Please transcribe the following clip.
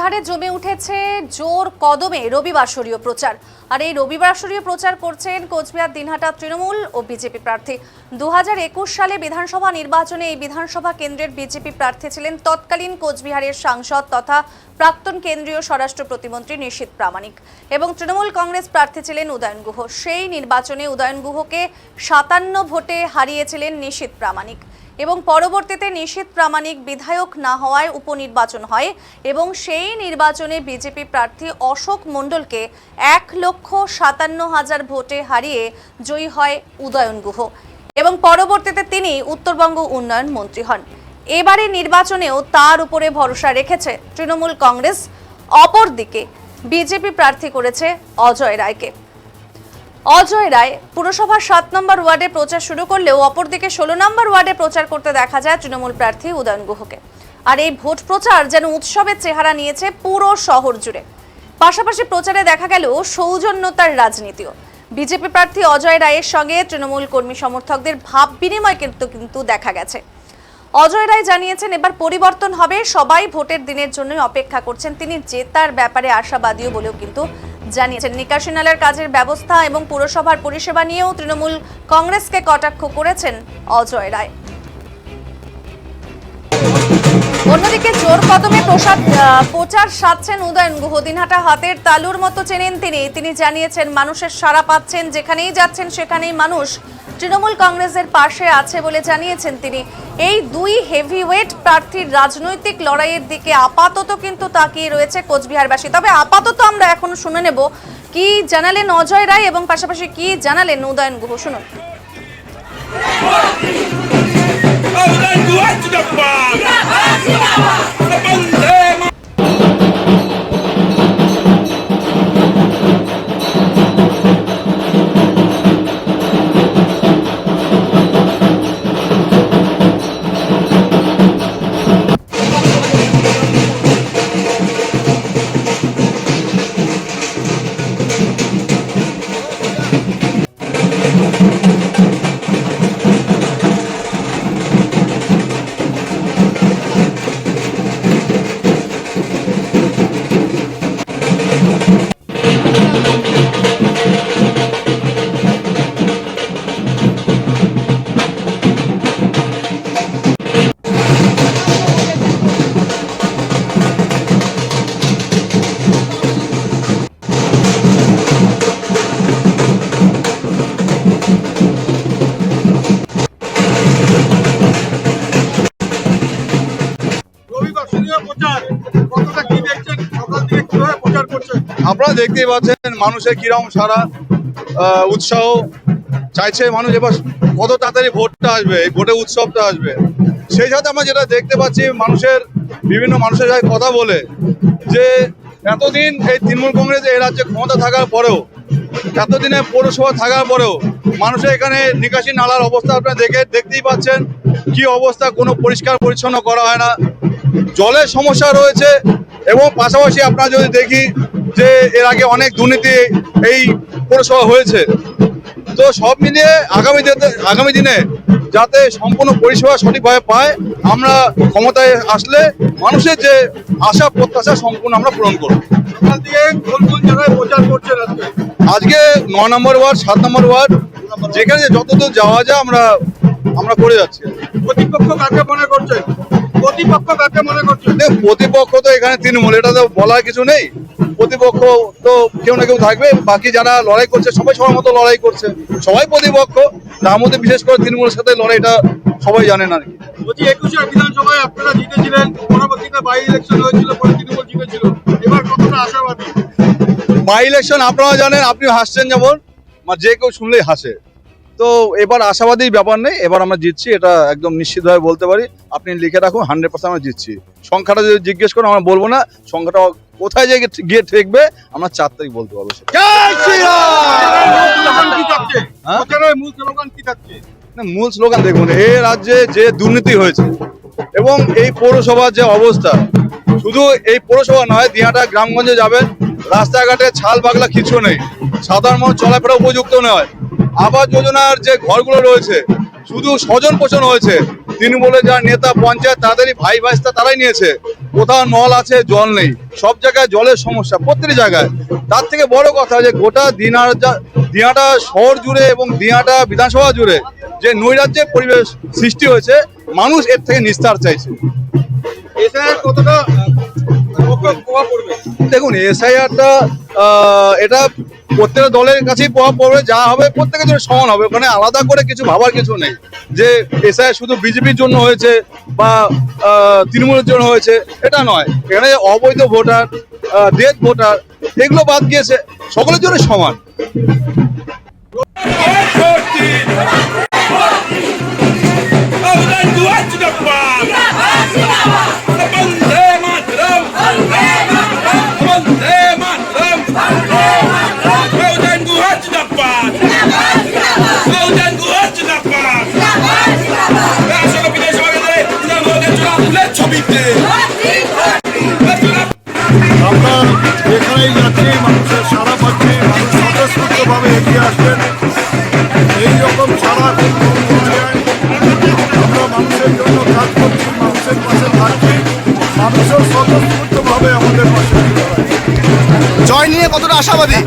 কোচবিহারে জমে উঠেছে জোর কদমে রবিবাসরীয় প্রচার। আর এই রবিবাসরীয় প্রচার করছেন কোচবিহার দিনহাটা তৃণমূল ও বিজেপি প্রার্থী। 2021 সালে বিধানসভা নির্বাচনে এই বিধানসভা কেন্দ্রের বিজেপি প্রার্থী ছিলেন তৎকালীন কোচবিহারের সাংসদ তথা প্রাক্তন কেন্দ্রীয় স্বরাষ্ট্র প্রতিমন্ত্রী নিশীথ প্রামাণিক এবং তৃণমূল কংগ্রেস প্রার্থী ছিলেন উদয়ন গুহ। সেই নির্বাচনে উদয়ন গুহকে 57 ভোটে হারিয়েছিলেন নিশীথ প্রামাণিক এবং পরবর্তীতে নিশীথ প্রামাণিক বিধায়ক না হওয়ায় উপনির্বাচন হয় এবং সেই নির্বাচনে বিজেপি প্রার্থী অশোক মণ্ডলকে 1,57,000 ভোটে হারিয়ে জয়ী হয় উদয়ন গুহ এবং পরবর্তীতে তিনি উত্তরবঙ্গ উন্নয়ন মন্ত্রী হন। এবারে নির্বাচনেও তার উপরে ভরসা রেখেছে তৃণমূল কংগ্রেস। অপরদিকে বিজেপি প্রার্থী করেছে অজয় রায়কে। অজয় রায় পুরসভার 7 নম্বর ওয়ার্ডে প্রচার শুরু করলেও অপরদিকে 16 নম্বর ওয়ার্ডে প্রচার করতে দেখা যায় তৃণমূল প্রার্থী উদয়ন গুহকে। আর এই ভোট প্রচার যেন উৎসবের চেহারা নিয়েছে পুরো শহর জুড়ে। পাশাপাশি প্রচারে দেখা গেল সৌজন্যতার রাজনীতিও। বিজেপি প্রার্থী অজয় রায়ের সঙ্গে তৃণমূল কর্মী সমর্থকদের ভাব বিনিময় কিন্তু দেখা গেছে। অজয় রায় জানিয়েছেন এবার পরিবর্তন হবে, সবাই ভোটের দিনের জন্য অপেক্ষা করছেন। তিনি জেতার ব্যাপারে আশাবাদীও বলেও কিন্তু জানিয়েছেন। নিকাশি নালার কাজের ব্যবস্থা এবং পুরসভার পরিষেবা নিয়েও তৃণমূল কংগ্রেসকে কটাক্ষ করেছেন অজয় রায়। অন্যদিকে জোর কদমে প্রচার সাধছেন উদয়ন গুহ। দিনহাটা হাতের তালুর মতো চেনেন তিনি জানিয়েছেন মানুষের সাড়া পাচ্ছেন, যেখানেই যাচ্ছেন সেখানেই মানুষ তৃণমূল কংগ্রেসের পাশে আছে বলে জানিয়েছেন তিনি। এই দুই হেভিওয়েট প্রার্থীর রাজনৈতিক লড়াইয়ের দিকে আপাতত কিন্তু তাকিয়ে রয়েছে কোচবিহারবাসী। তবে আপাতত আমরা এখন শুনে নেব কি জানালেন অজয় রায় এবং পাশাপাশি কি জানালেন উদয়ন গুহ। শুনুন। আপনারা দেখতেই পাচ্ছেন মানুষের কিরকম সারা উৎসাহ চাইছে। মানুষ এবার কত তাড়াতাড়ি ভোটটা আসবে, এই ভোটে উৎসবটা আসবে। সেই সাথে আমরা যেটা দেখতে পাচ্ছি বিভিন্ন মানুষের সাথে কথা বলে যে এতদিন এই তৃণমূল কংগ্রেস এই রাজ্যে ক্ষমতা থাকার পরেও, এতদিনে পৌরসভা থাকার পরেও মানুষের এখানে নিকাশি নালার অবস্থা আপনারা দেখতেই পাচ্ছেন কি অবস্থা। কোনো পরিষ্কার পরিচ্ছন্ন করা হয় না, জলের সমস্যা রয়েছে এবং পাশাপাশি আপনারা যদি দেখি যে এর আগে অনেক দুর্নীতি এই পৌরসভা হয়েছে। তো সব মিলিয়ে আগামী দিনে যাতে সম্পূর্ণ পরিষেবা সঠিকভাবে পায়, আমরা ক্ষমতায় আসলে মানুষের যে আশা প্রত্যাশা সম্পূর্ণ আমরা পূরণ করব। আজকে 9 নম্বর ওয়ার্ড, 7 নম্বর ওয়ার্ড, যেখানে যতদূর যাওয়া যায় আমরা করে যাচ্ছি। প্রতিপক্ষ কাকে মনে করছেন? প্রতিপক্ষ তো এখানে তৃণমূল, এটা তো বলার কিছু নেই। প্রতিপক্ষ তো কেউ না কেউ থাকবে, বাকি যারা লড়াই করছে সবাই সবার মতো লড়াই করছে, সবাই প্রতিপক্ষ। তার মধ্যে বিশেষ করে তৃণমূলের সাথে লড়াইটা সবাই জানেন আর কি। 21 বিধানসভায় আপনারা জিতেছিলেন, পরবর্তীতে বাই ইলেকশন হয়েছিল, পরে তৃণমূল জিতেছিল, এবার কতটা আশাবাদী? বাই ইলেকশন আপনারা জানেন, আপনি হাসছেন যেমন, যে কেউ শুনলেই হাসে। তো এবার আশাবাদী ব্যাপার নেই, এবার আমরা জিতছি, এটা একদম নিশ্চিতভাবে বলতে পারি। আপনি লিখে রাখুন, 100% আমরা জিতছি। সংখ্যাটা যদি জিজ্ঞেস করেন আমরা বলবো না, সংখ্যাটা কোথায় গিয়ে ঠেকবে আমরা 4 তারিখ বলতে পারবো। মূল স্লোগান দেখুন, এই রাজ্যে যে দুর্নীতি হয়েছে এবং এই পৌরসভার যে অবস্থা, শুধু এই পৌরসভা নয়, দিনহাটা গ্রামগঞ্জে যাবেন, রাস্তাঘাটে ছাল বাগলা কিছু নেই, সাধারণ মানুষ চলাফেরা উপযুক্ত নয়। আবাস যোজনার যে ঘরগুলো রয়েছে শুধু স্বজন পোষণ হয়েছে, তৃণমূলের যারা নেতা পঞ্চায়েত তাদেরই ভাই ভাইস্তা তারাই নিয়েছে। কোথাও নল আছে, জল নেই, সব জায়গায় জলের সমস্যা প্রত্যেকটি জায়গায়। তার থেকে বড় কথা যে গোটা দিনাটা শহর জুড়ে এবং দিনাটা বিধানসভা জুড়ে যে নৈরাজ্যের পরিবেশ সৃষ্টি হয়েছে, মানুষ এর থেকে নিস্তার চাইছে। এসআইআর কতটা প্রভাব পড়বে? দেখুন, এসআইআরটা এটা প্রত্যেকটা দলের কাছেই প্রভাব পড়বে, যা হবে প্রত্যেকের জন্য সমান হবে, ওখানে আলাদা করে কিছু ভাবার কিছু নেই যে এসআইআর শুধু বিজেপির জন্য হয়েছে বা তৃণমূলের জন্য হয়েছে, এটা নয়। এখানে অবৈধ ভোটার, ডেথ ভোটার, এগুলো বাদ গিয়েছে, সকলের জন্য সমান। আমরা যেখানেই যাচ্ছি মানুষের সারা পাচ্ছি, মানুষ স্বতঃস্ফূর্তভাবে এগিয়ে আসছেন। এইরকম সারা আমরা মানুষের জন্য কাজ করছি, মানুষের পাশে থাকছি, মানুষও স্বতঃস্ফূর্তভাবে আমাদের পাশে। জয় নিয়ে কতটা আশাবাদী?